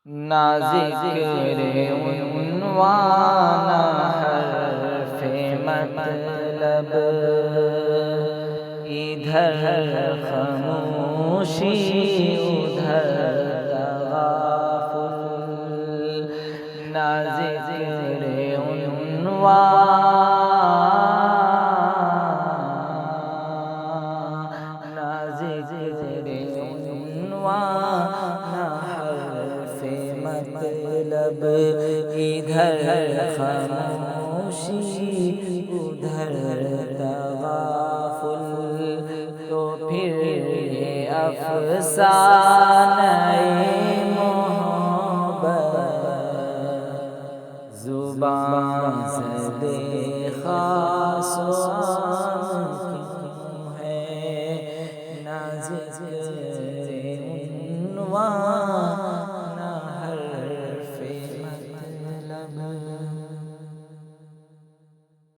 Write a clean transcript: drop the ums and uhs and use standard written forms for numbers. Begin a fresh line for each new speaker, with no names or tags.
نہ ذکر عنوان حرف مطلب، ادھر خاموشی ادھر تغافل، نہ ذکر عنوان، نہ ذکر عنوان حرف مطلب، ادھر خاموشی ادھر تغافل، تو پھر یہ افسانہ